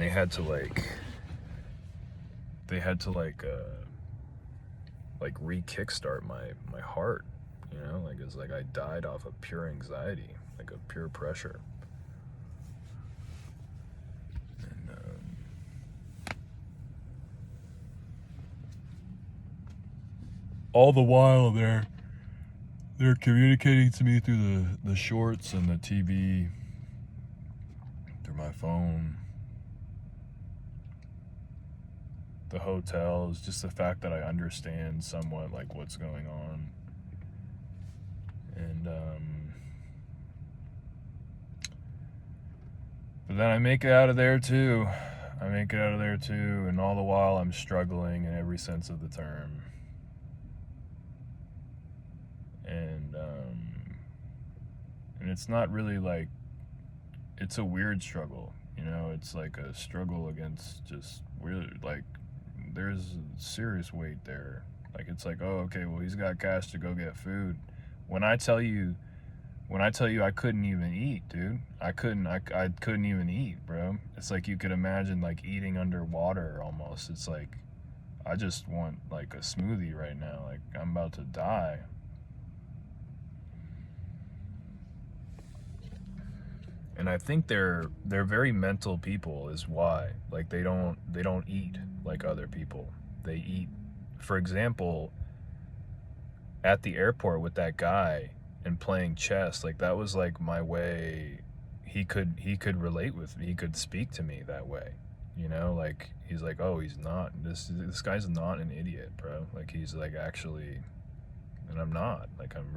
and they had to re-kickstart my heart, you know, like it's like I died off of pure anxiety, like of pure pressure. And all the while they're communicating to me through the shorts and the TV, through my phone, the hotels, just the fact that I understand somewhat like what's going on. And but then I make it out of there too. And all the while I'm struggling in every sense of the term. And it's not really like, it's a weird struggle, you know. It's like a struggle against just weird, like there's serious weight there. Like it's like, oh, okay, well, he's got cash to go get food. When I tell you I couldn't even eat, dude. I couldn't even eat, bro. It's like you could imagine like eating underwater almost. It's like I just want like a smoothie right now. Like I'm about to die. And I think they're very mental people is why. Like they don't eat like other people. They eat, for example, at the airport with that guy and playing chess, like that was like my way. He could relate with me. He could speak to me that way, you know. Like he's like, oh, he's not, this guy's not an idiot, bro. Like he's like actually, and I'm not. Like I'm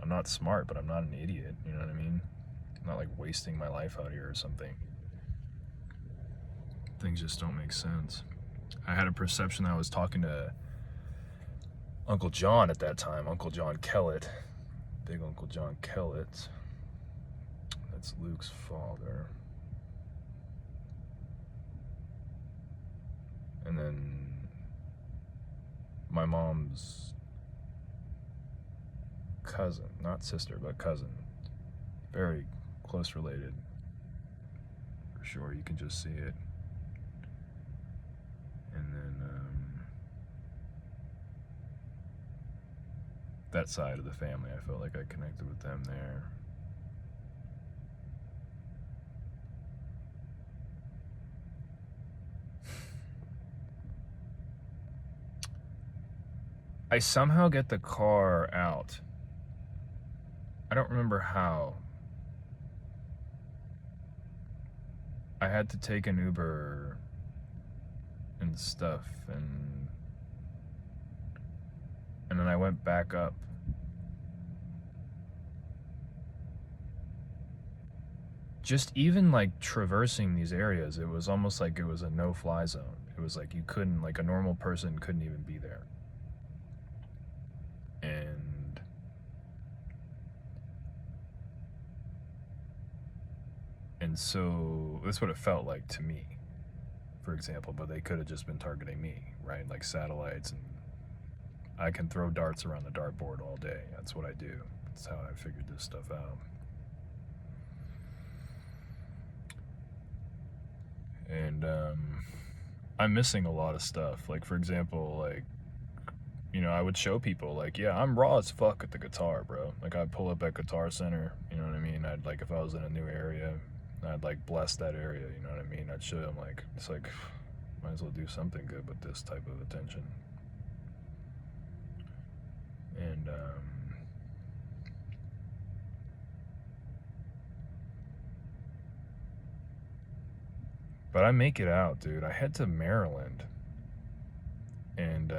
not smart, but I'm not an idiot, you know what I mean? I'm not like wasting my life out here or something. Things just don't make sense. I had a perception that I was talking to Uncle John at that time, Uncle John Kellett, big Uncle John Kellett. That's Luke's father. And then my mom's cousin, not sister, but cousin. Very close related. For sure, you can just see it. And then that side of the family, I felt like I connected with them there. I somehow get the car out. I don't remember how. I had to take an Uber and stuff, and then I went back up. Just even like traversing these areas, it was almost like it was a no-fly zone. It was like you couldn't, like a normal person couldn't even be there. And so that's what it felt like to me, for example, but they could have just been targeting me, right? Like satellites, and I can throw darts around the dartboard all day. That's what I do. That's how I figured this stuff out. And I'm missing a lot of stuff. Like, for example, like, you know, I would show people, like, yeah, I'm raw as fuck at the guitar, bro. Like, I'd pull up at Guitar Center, you know what I mean? I'd, like, if I was in a new area, I'd, like, bless that area, you know what I mean? I'd show them, like, it's like, might as well do something good with this type of attention. And, but I make it out, dude. I head to Maryland, and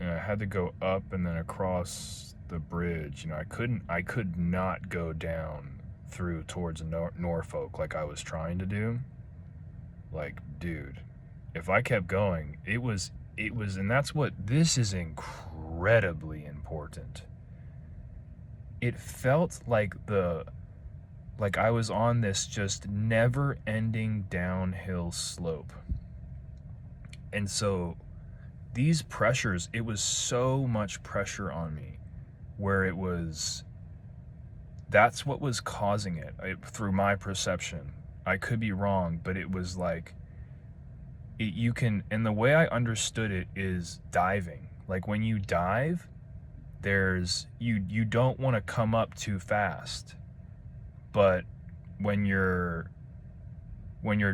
I had to go up and then across the bridge. You know, I could not go down through towards Norfolk like I was trying to do. Like, dude, if I kept going, it was, and that's what, this is incredibly important. It felt like I was on this just never ending downhill slope. And so these pressures, it was so much pressure on me where that's what was causing it, through my perception. I could be wrong, but it was like, and the way I understood it is diving. Like when you dive, you don't want to come up too fast, but when you're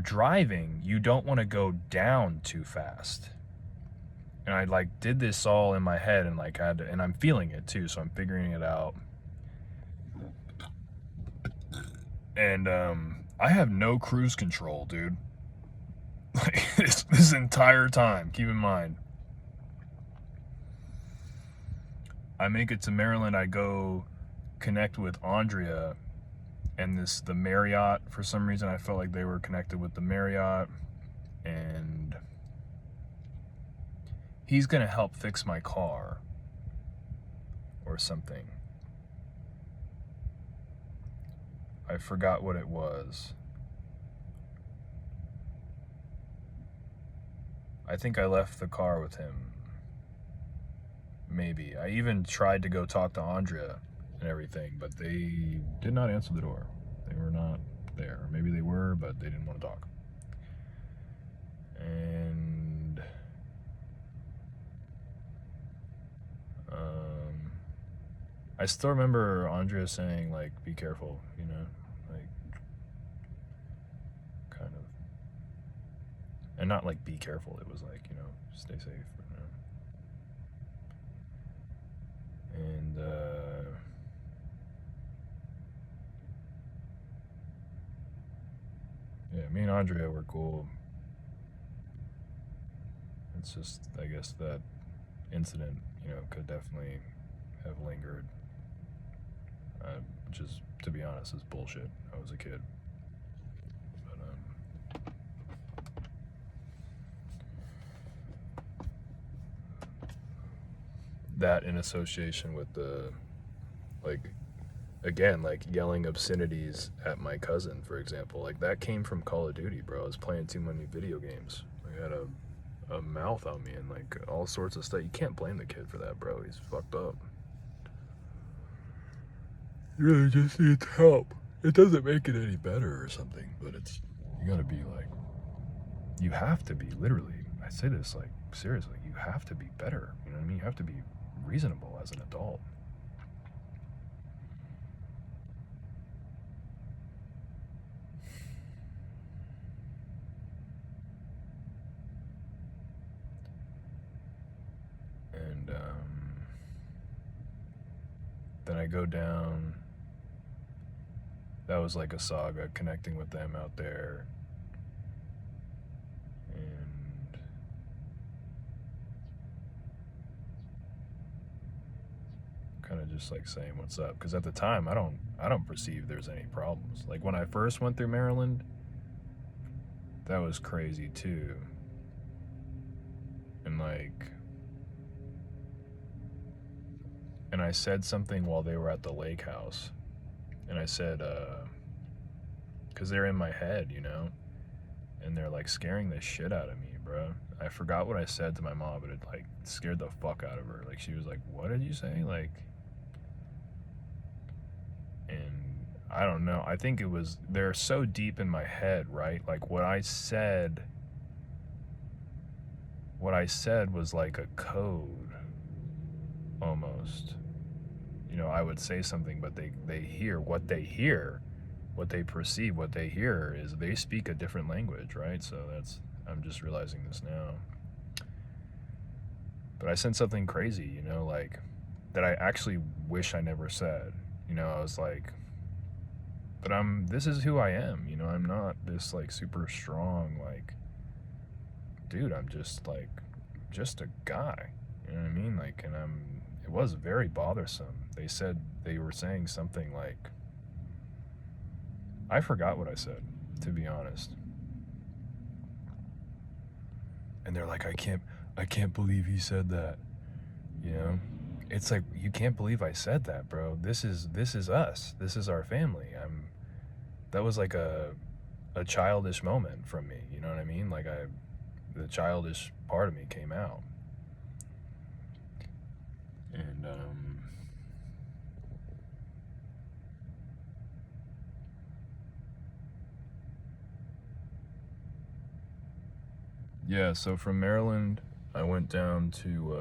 driving, you don't want to go down too fast. And I like did this all in my head, and like and I'm feeling it too, so I'm figuring it out. And I have no cruise control, dude. Like this entire time, keep in mind. I make it to Maryland, I go connect with Andrea and the Marriott. For some reason I felt like they were connected with the Marriott, and he's gonna help fix my car or something. I forgot what it was. I think I left the car with him. Maybe. I even tried to go talk to Andrea and everything, but they did not answer the door. They were not there. Maybe they were, but they didn't want to talk. And I still remember Andrea saying, like, be careful, you know, like, kind of, and not like be careful, it was like, you know, stay safe, you know. And yeah, me and Andrea were cool. It's just, I guess that incident, you know, could definitely have lingered, which is, to be honest, is bullshit. I was a kid. But that in association with the, like, again, like yelling obscenities at my cousin, for example, like that came from Call of Duty, bro. I was playing too many video games. I had a mouth on me and like all sorts of stuff. You can't blame the kid for that, bro. He's fucked up. You really just need help. It doesn't make it any better or something, but you gotta be like, you have to be, literally, I say this like seriously, you have to be better, you know what I mean? You have to be reasonable as an adult. And then I go down. That was like a saga, connecting with them out there. And kind of just like saying what's up, because at the time I don't perceive there's any problems. Like when I first went through Maryland, that was crazy too. And like, and I said something while they were at the lake house, and I said, because they're in my head, you know, and they're like scaring the shit out of me, bro. I forgot what I said to my mom, but it like scared the fuck out of her. Like she was like, what did you say? Like, and I don't know, I think it was, they're so deep in my head, right? Like what I said was like a code almost. You know, I would say something, but they hear what they hear, what they perceive, what they hear is they speak a different language, right? So I'm just realizing this now. But I said something crazy, you know, like that I actually wish I never said. You know, I was like, but this is who I am, you know, I'm not this like super strong, like, dude, I'm just like, just a guy, you know what I mean? Like, and it was very bothersome. They were saying something like, I forgot what I said, to be honest. And they're like, I can't believe he said that, you know? It's like, you can't believe I said that, bro. This is us. This is our family. That was like a childish moment from me, you know what I mean? Like the childish part of me came out. And Yeah, so from Maryland, I went down to